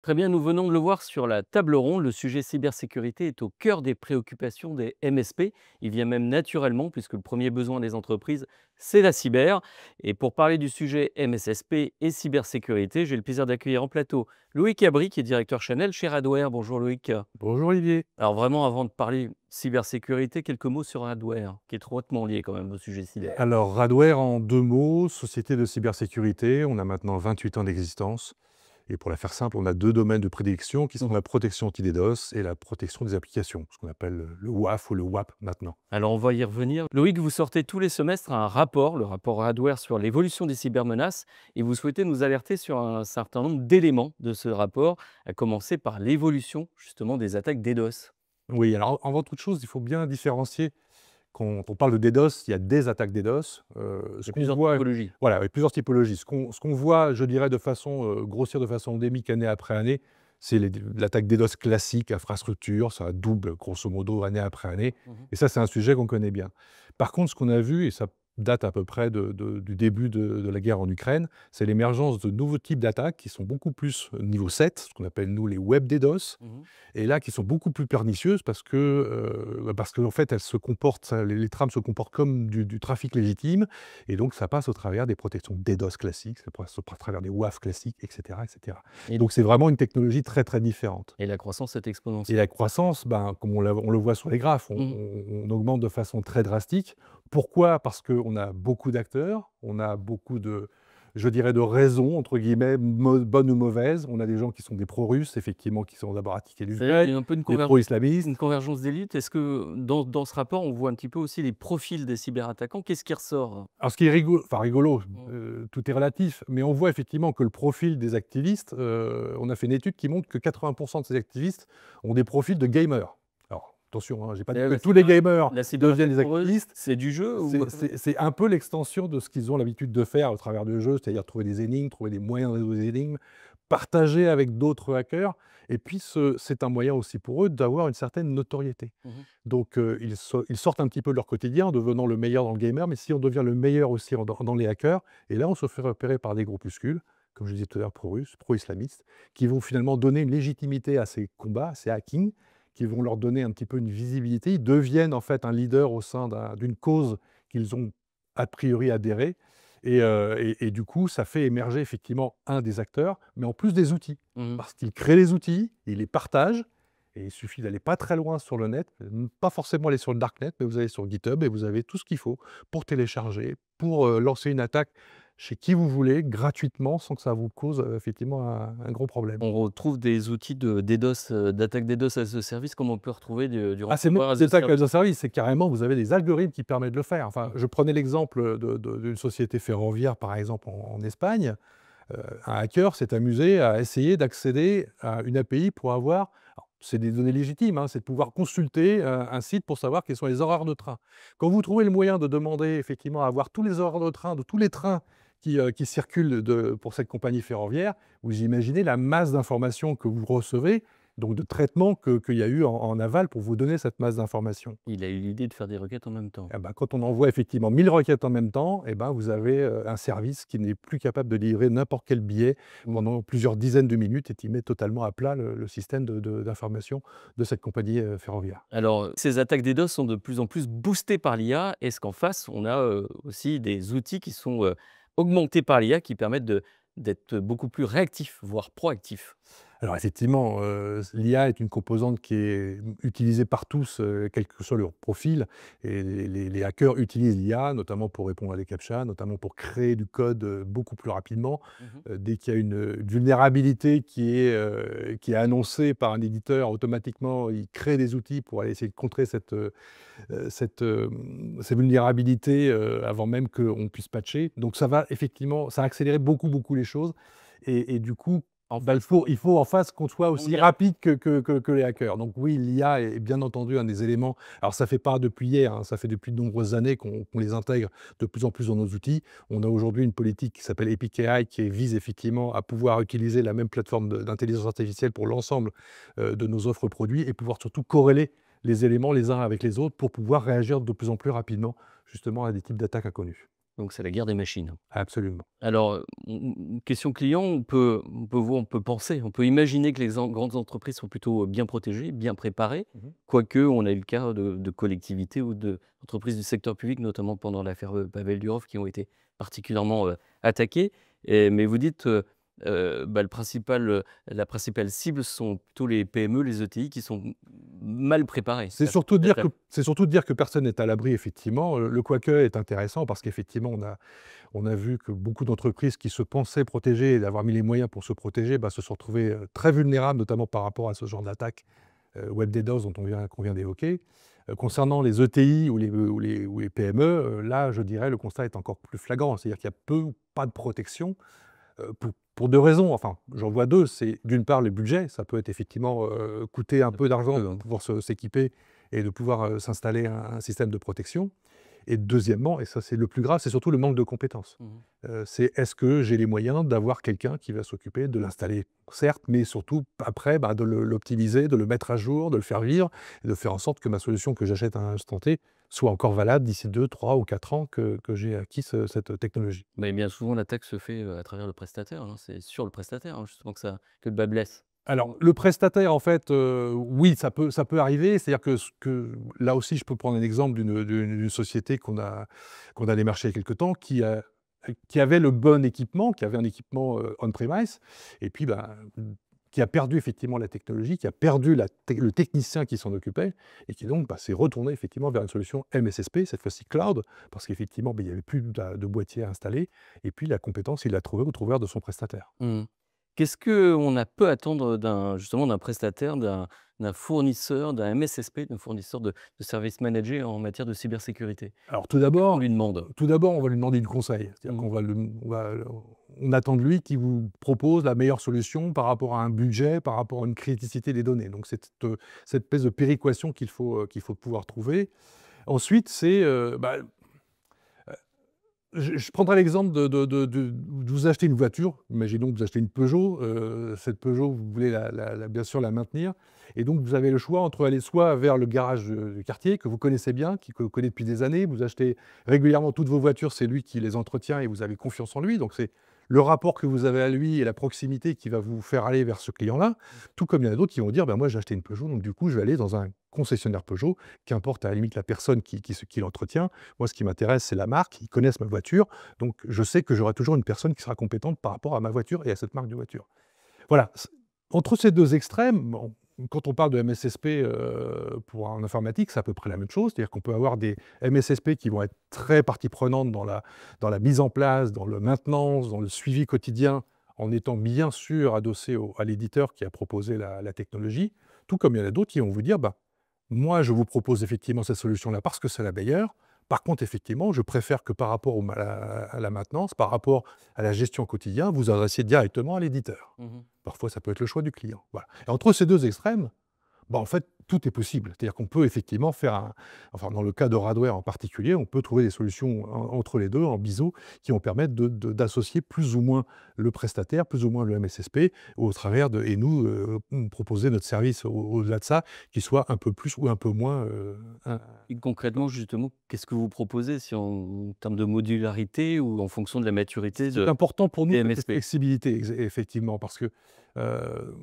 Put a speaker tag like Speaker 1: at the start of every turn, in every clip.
Speaker 1: Très bien, nous venons de le voir sur la table ronde, le sujet cybersécurité est au cœur des préoccupations des MSP. Il vient même naturellement puisque le premier besoin des entreprises, c'est la cyber. Et pour parler du sujet MSSP et cybersécurité, j'ai le plaisir d'accueillir en plateau Loïc Abri, qui est directeur Chanel chez Radware. Bonjour Loïc.
Speaker 2: Bonjour Olivier.
Speaker 1: Alors vraiment, avant de parler cybersécurité, quelques mots sur Radware, qui est étroitement lié quand même au sujet cyber.
Speaker 2: Alors Radware en 2 mots, société de cybersécurité. On a maintenant 28 ans d'existence et pour la faire simple, on a 2 domaines de prédilection qui sont la protection anti-DDoS et la protection des applications, ce qu'on appelle le WAF ou le WAP maintenant.
Speaker 1: Alors, on va y revenir. Loïc, vous sortez tous les semestres un rapport, le rapport Radware sur l'évolution des cybermenaces, et vous souhaitez nous alerter sur un certain nombre d'éléments de ce rapport, à commencer par l'évolution justement des attaques DDoS.
Speaker 2: Oui, alors avant toute chose, il faut bien différencier. Quand on parle de DDoS, il y a des attaques DDoS.
Speaker 1: Il y
Speaker 2: Ce
Speaker 1: a
Speaker 2: qu'on
Speaker 1: plusieurs
Speaker 2: voit,
Speaker 1: typologies.
Speaker 2: voilà, avec plusieurs typologies. Ce qu'on voit, je dirais, de façon grossière, de façon endémique, année après année, c'est l'attaque DDoS classique, infrastructure, ça double grosso modo année après année.
Speaker 1: Mhm.
Speaker 2: Et ça, c'est un sujet qu'on connaît bien. Par contre, ce qu'on a vu, et ça date à peu près du début de la guerre en Ukraine, c'est l'émergence de nouveaux types d'attaques qui sont beaucoup plus niveau 7, ce qu'on appelle nous les web DDoS,
Speaker 1: Mhm.
Speaker 2: et là, qui sont beaucoup plus pernicieuses parce qu'en fait, elles se comportent, les trames se comportent comme du trafic légitime, et donc ça passe au travers des protections DDoS classiques, ça passe au travers des WAF classiques, etc., etc.
Speaker 1: Et,
Speaker 2: Donc c'est vraiment une technologie très très différente.
Speaker 1: et la croissance est
Speaker 2: Et
Speaker 1: exponentielle.
Speaker 2: la croissance, ben, comme on le voit sur les graphes,
Speaker 1: Mhm.
Speaker 2: on augmente de façon très drastique. Pourquoi? Parce qu'on a beaucoup d'acteurs, on a beaucoup de, je dirais, de «raisons» entre guillemets, bonnes ou mauvaises. On a des gens qui sont des pro-russes, effectivement, qui sont d'abord à attaquer
Speaker 1: C'est-à-dire qu'il
Speaker 2: l'Ukraine,
Speaker 1: y a un peu
Speaker 2: des
Speaker 1: une
Speaker 2: pro-islamistes.
Speaker 1: convergence d'élite. Est-ce que dans ce rapport, on voit un petit peu aussi les profils des cyberattaquants? Qu'est-ce qui ressort?
Speaker 2: Alors ce qui est rigolo,
Speaker 1: Mhm.
Speaker 2: tout est relatif, mais on voit effectivement que le profil des activistes, on a fait une étude qui montre que 80 de ces activistes ont des profils de gamers. Alors attention, hein, j'ai pas dit
Speaker 1: C'est-à-dire
Speaker 2: que tous les gamers
Speaker 1: la
Speaker 2: deviennent
Speaker 1: cyberattaque
Speaker 2: des
Speaker 1: pour eux,
Speaker 2: activistes.
Speaker 1: c'est du jeu ou?
Speaker 2: C'est un peu l'extension de ce qu'ils ont l'habitude de faire au travers de jeux, c'est-à-dire trouver des énigmes, trouver des moyens de résoudre des énigmes, partager avec d'autres hackers, et puis c'est un moyen aussi pour eux d'avoir une certaine notoriété.
Speaker 1: Mhm.
Speaker 2: Donc ils sortent un petit peu de leur quotidien en devenant le meilleur dans le gamer, mais si on devient le meilleur aussi dans les hackers, et là on se fait repérer par des groupuscules, comme je disais tout à l'heure, pro-russes, pro-islamistes, qui vont finalement donner une légitimité à ces combats, à ces hackings, qui vont leur donner un petit peu une visibilité. Ils deviennent en fait un leader au sein d'une cause qu'ils ont a priori adhéré, et du coup, ça fait émerger effectivement un des acteurs, mais en plus des outils.
Speaker 1: Mhm.
Speaker 2: Parce qu'il crée les outils, il les partage, et il suffit d'aller pas très loin sur le net, pas forcément aller sur le darknet, mais vous allez sur GitHub et vous avez tout ce qu'il faut pour télécharger, pour lancer une attaque chez qui vous voulez, gratuitement, sans que ça vous cause effectivement un gros problème.
Speaker 1: On retrouve des outils de DDoS, d'attaque DDoS as a service comme on peut retrouver du
Speaker 2: Ah, c'est même
Speaker 1: ransomware as
Speaker 2: des
Speaker 1: a
Speaker 2: attaques as
Speaker 1: service.
Speaker 2: a service, c'est carrément, vous avez des algorithmes qui permettent de le faire. Enfin,
Speaker 1: Mmh.
Speaker 2: je prenais l'exemple d'une société ferroviaire, par exemple, en Espagne. Un hacker s'est amusé à essayer d'accéder à une API pour avoir, alors, c'est des données légitimes, hein, c'est de pouvoir consulter, un site pour savoir quels sont les horaires de train. Quand vous trouvez le moyen de demander effectivement à avoir tous les horaires de train de tous les trains qui circulent pour cette compagnie ferroviaire, vous imaginez la masse d'informations que vous recevez, donc de traitement qu'il y a eu en aval pour vous donner cette masse d'informations.
Speaker 1: Il a eu l'idée de faire des requêtes en même temps.
Speaker 2: Eh ben, quand on envoie effectivement 1000 requêtes en même temps, eh ben, vous avez, un service qui n'est plus capable de livrer n'importe quel billet
Speaker 1: Mmh.
Speaker 2: pendant plusieurs dizaines de minutes, et qui met totalement à plat le système d'information de cette compagnie, ferroviaire.
Speaker 1: Alors, ces attaques DDoS sont de plus en plus boostées par l'IA. Est-ce qu'en face, on a, aussi des outils qui sont, augmentés par l'IA qui permettent d'être beaucoup plus réactifs, voire proactifs?
Speaker 2: Alors effectivement, l'IA est une composante qui est utilisée par tous, quel que soit leur profil, et les hackers utilisent l'IA notamment pour répondre à des captchas, notamment pour créer du code, beaucoup plus rapidement.
Speaker 1: Mmh.
Speaker 2: Dès qu'il y a une vulnérabilité qui est annoncée par un éditeur, automatiquement, il crée des outils pour aller essayer de contrer ces vulnérabilités, avant même qu'on puisse patcher. Donc ça va effectivement, ça a accéléré beaucoup, beaucoup les choses, et du coup,
Speaker 1: En
Speaker 2: bah, il
Speaker 1: face,
Speaker 2: faut il faut en face qu'on soit
Speaker 1: on
Speaker 2: aussi
Speaker 1: dirait
Speaker 2: rapide que les hackers. Donc oui, l'IA est bien entendu un des éléments. Alors ça fait pas depuis hier, hein, ça fait depuis de nombreuses années qu'on les intègre de plus en plus dans nos outils. On a aujourd'hui une politique qui s'appelle Epic AI, qui vise effectivement à pouvoir utiliser la même plateforme d'intelligence artificielle pour l'ensemble, de nos offres produits, et pouvoir surtout corréler les éléments les uns avec les autres pour pouvoir réagir de plus en plus rapidement justement à des types d'attaques inconnues.
Speaker 1: Donc c'est la guerre des machines.
Speaker 2: Absolument.
Speaker 1: Alors, question client, on peut penser, on peut imaginer que les grandes entreprises sont plutôt bien protégées, bien préparées,
Speaker 2: Mmh.
Speaker 1: quoique on a eu le cas de collectivités ou d'entreprises du secteur public, notamment pendant l'affaire Pavel Durov, qui ont été particulièrement attaquées. Mais vous dites, bah, la principale cible sont plutôt les PME, les ETI qui sont mal préparées
Speaker 2: C'est
Speaker 1: à
Speaker 2: surtout de
Speaker 1: cette
Speaker 2: dire que
Speaker 1: attaque.
Speaker 2: personne n'est à l'abri effectivement. Le quoique est intéressant parce qu'effectivement on a vu que beaucoup d'entreprises qui se pensaient protégées et d'avoir mis les moyens pour se protéger, bah, se sont retrouvées, très vulnérables, notamment par rapport à ce genre d'attaque, web DDoS dont qu'on vient d'évoquer. Concernant les ETI ou les PME, là, je dirais, le constat est encore plus flagrant. C'est-à-dire qu'il y a peu ou pas de protection, pour 2 raisons. Enfin, j'en vois 2. C'est d'une part le budget, ça peut être effectivement, coûter un peu d'argent pour pouvoir s'équiper et de pouvoir, s'installer un système de protection. Et deuxièmement, et ça c'est le plus grave, c'est surtout le manque de compétences.
Speaker 1: Mmh.
Speaker 2: C'est est-ce que j'ai les moyens d'avoir quelqu'un qui va s'occuper de l'installer? Certes, mais surtout après, bah, de l'optimiser, de le mettre à jour, de le faire vivre et de faire en sorte que ma solution que j'achète à un instant T soit encore valable d'ici 2, 3 ou 4 ans que j'ai acquis cette technologie.
Speaker 1: Mais bien souvent, l'attaque se fait, à travers le prestataire, hein. C'est sur le prestataire, hein, justement que le bas blesse.
Speaker 2: Alors, le prestataire, en fait, oui, ça peut arriver. C'est-à-dire que là aussi, je peux prendre un exemple d'une société qu'on a démarchée il y a quelque temps, qui avait le bon équipement, qui avait un équipement, on-premise et puis, ben, qui a perdu effectivement la technologie, qui a perdu le technicien qui s'en occupait et qui donc, bah, s'est retourné effectivement vers une solution MSSP, cette fois-ci cloud, parce qu'effectivement, beh, il n'y avait plus de boîtier à installer et puis la compétence, il l'a trouvée au travers de son prestataire.
Speaker 1: Mmh. Qu'est-ce qu'on a peut attendre justement d'un prestataire, d'un fournisseur, d'un MSSP, d'un fournisseur de services managés en matière de cybersécurité?
Speaker 2: Alors
Speaker 1: Qu'est-ce qu'on lui demande?
Speaker 2: tout d'abord, on va lui demander du conseil. C'est-à-dire
Speaker 1: Mmh.
Speaker 2: on attend de lui qu'il vous propose la meilleure solution par rapport à un budget, par rapport à une criticité des données. Donc cette espèce de péréquation qu'il faut pouvoir trouver. Ensuite, je prendrai l'exemple de vous achetez une voiture, imaginons que vous achetez une Peugeot, cette Peugeot, vous voulez bien sûr la maintenir et donc vous avez le choix entre aller soit vers le garage, du quartier que vous connaissez bien, que vous connaissez depuis des années, vous achetez régulièrement toutes vos voitures, c'est lui qui les entretient et vous avez confiance en lui, donc c'est le rapport que vous avez à lui et la proximité qui va vous faire aller vers ce client-là. Tout comme il y en a d'autres qui vont dire: «Ben, moi j'ai acheté une Peugeot, donc du coup je vais aller dans un concessionnaire Peugeot», qu'importe à la limite la personne qui l'entretient. Moi, ce qui m'intéresse, c'est la marque. Ils connaissent ma voiture, donc je sais que j'aurai toujours une personne qui sera compétente par rapport à ma voiture et à cette marque de voiture. Voilà, entre ces 2 extrêmes, bon, quand on parle de MSSP, en informatique, c'est à peu près la même chose. C'est-à-dire qu'on peut avoir des MSSP qui vont être très partie prenante dans la mise en place, dans le maintenance, dans le suivi quotidien, en étant bien sûr adossés à l'éditeur qui a proposé la technologie. Tout comme il y en a d'autres qui vont vous dire: «Bah, moi, je vous propose effectivement cette solution-là parce que c'est la meilleure. Par contre, effectivement, je préfère que par rapport à la maintenance, par rapport à la gestion quotidien, vous adressiez directement à l'éditeur».
Speaker 1: Mmh.
Speaker 2: Parfois, ça peut être le choix du client. Voilà. Et entre ces 2 extrêmes, bah, en fait, tout est possible. C'est-à-dire qu'on peut effectivement enfin, dans le cas de Radware en particulier, on peut trouver des solutions entre les 2, en biseau, qui vont permettre d'associer plus ou moins le prestataire, plus ou moins le MSSP, au travers et nous, proposer notre service au-delà de ça, qui soit un peu plus ou un peu moins,
Speaker 1: Et concrètement, justement, qu'est-ce que vous proposez si en termes de modularité ou en fonction de la maturité
Speaker 2: ce qui est important pour nous,
Speaker 1: des
Speaker 2: c'est cette
Speaker 1: MSP?
Speaker 2: flexibilité, effectivement, parce que, heu,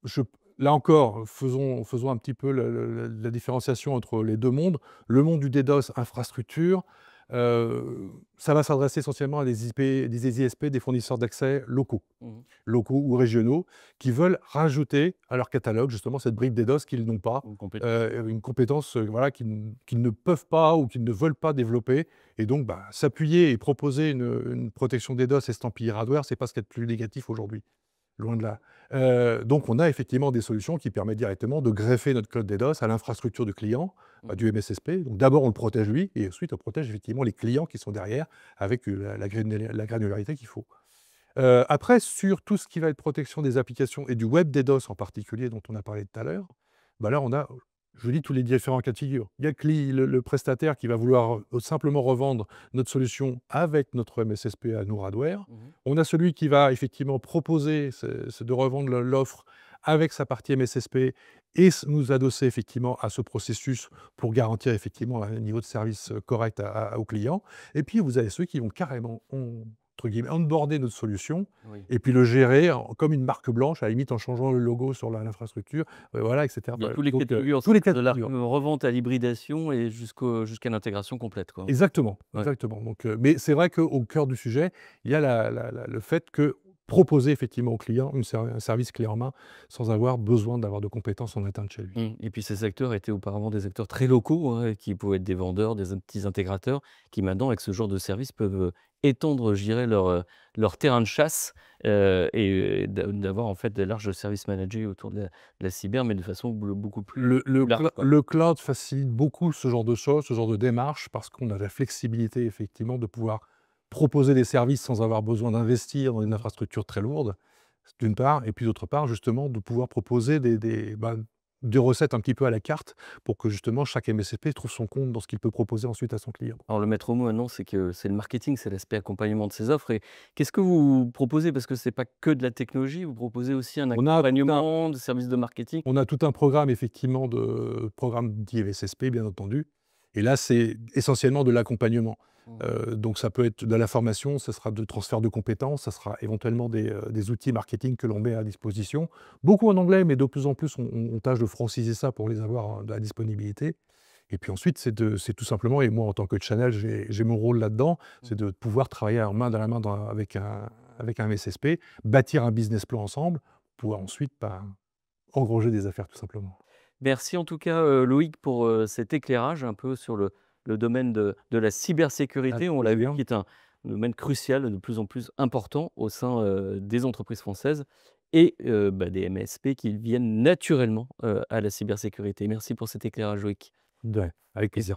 Speaker 2: je là encore, faisons un petit peu la différenciation entre les 2 mondes. Le monde du DDoS infrastructure, ça va s'adresser essentiellement à des ISP, des fournisseurs d'accès
Speaker 1: Mmh.
Speaker 2: locaux ou régionaux, qui veulent rajouter à leur catalogue justement cette brique DDoS qu'ils n'ont pas,
Speaker 1: Une compétence.
Speaker 2: une compétence, voilà, qu'ils ne peuvent pas ou qu'ils ne veulent pas développer et donc bah, s'appuyer et proposer une protection DDoS estampillée Radware, c'est pas ce qu'il y a de plus négatif aujourd'hui, loin de là. Donc on a effectivement des solutions qui permettent directement de greffer notre code DDoS à l'infrastructure du client,
Speaker 1: Mmh.
Speaker 2: du MSSP. Donc d'abord on le protège lui et ensuite on protège effectivement les clients qui sont derrière avec, la granularité qu'il faut. Après sur tout ce qui va être protection des applications et du web DDoS en particulier dont on a parlé tout à l'heure, bah, là on a, je dis tous les différents cas de figure. Il y a le prestataire qui va vouloir, simplement revendre notre solution avec notre MSSP à nous Radware.
Speaker 1: Mmh.
Speaker 2: On a celui qui va effectivement proposer, c'est de revendre l'offre avec sa partie MSSP et nous adosser effectivement à ce processus pour garantir effectivement un niveau de service correct aux clients. Et puis vous avez ceux qui vont carrément, entre guillemets, onboarder notre solution
Speaker 1: Oui.
Speaker 2: et puis le gérer comme une marque blanche, à la limite en changeant le logo sur l'infrastructure, voilà, etc.
Speaker 1: Bien
Speaker 2: Voilà.
Speaker 1: tous les cas
Speaker 2: Donc,
Speaker 1: de figure,
Speaker 2: tous les cas de
Speaker 1: de la
Speaker 2: figure.
Speaker 1: revente à l'hybridation et jusqu'à l'intégration complète, quoi.
Speaker 2: Exactement,
Speaker 1: Ouais.
Speaker 2: exactement. Donc, mais c'est vrai qu'au cœur du sujet, il y a le fait que proposer effectivement au client un service clé en main sans avoir besoin d'avoir de compétences en interne chez lui.
Speaker 1: Et puis ces acteurs étaient auparavant des acteurs très locaux, hein, qui pouvaient être des vendeurs, petits intégrateurs, qui maintenant, avec ce genre de service, peuvent, étendre, je dirais, leur terrain de chasse, et d'avoir, en fait, de larges services managés autour de la cyber, mais de façon beaucoup plus large, quoi.
Speaker 2: Le cloud facilite beaucoup ce genre de choses, ce genre de démarches, parce qu'on a la flexibilité effectivement de pouvoir proposer des services sans avoir besoin d'investir dans une infrastructure très lourde, d'une part, et puis d'autre part, justement, de pouvoir proposer des recettes un petit peu à la carte pour que justement chaque MSP trouve son compte dans ce qu'il peut proposer ensuite à son client.
Speaker 1: Alors le maître mot maintenant, c'est que c'est le marketing, c'est l'aspect accompagnement de ces offres et qu'est-ce que vous proposez? Parce que c'est pas que de la technologie, vous proposez aussi un
Speaker 2: On a tout un
Speaker 1: accompagnement de services de marketing?
Speaker 2: On a tout un programme effectivement de programme d'IMSSP bien entendu et là, c'est essentiellement de l'accompagnement.
Speaker 1: Mmh.
Speaker 2: Donc ça peut être de la formation, ça sera de transfert de compétences, ça sera éventuellement des outils marketing que l'on met à disposition. Beaucoup en anglais, mais de plus en plus, on tâche de franciser ça pour les avoir à disponibilité et puis ensuite, c'est tout simplement et moi en tant que channel, j'ai mon rôle là-dedans,
Speaker 1: Mmh.
Speaker 2: c'est de pouvoir travailler en main dans la main avec un MSSP, bâtir un business plan ensemble, pour pouvoir ensuite, engranger des affaires tout simplement.
Speaker 1: Merci en tout cas, Loïc pour, cet éclairage un peu sur le domaine de la cybersécurité.
Speaker 2: Avec
Speaker 1: On l'a vu,
Speaker 2: plaisir.
Speaker 1: qui est un domaine crucial, de plus en plus important au sein, des entreprises françaises et des MSP qui viennent naturellement, à la cybersécurité. Merci pour cet éclairage, Loïc.
Speaker 2: De rien, avec plaisir.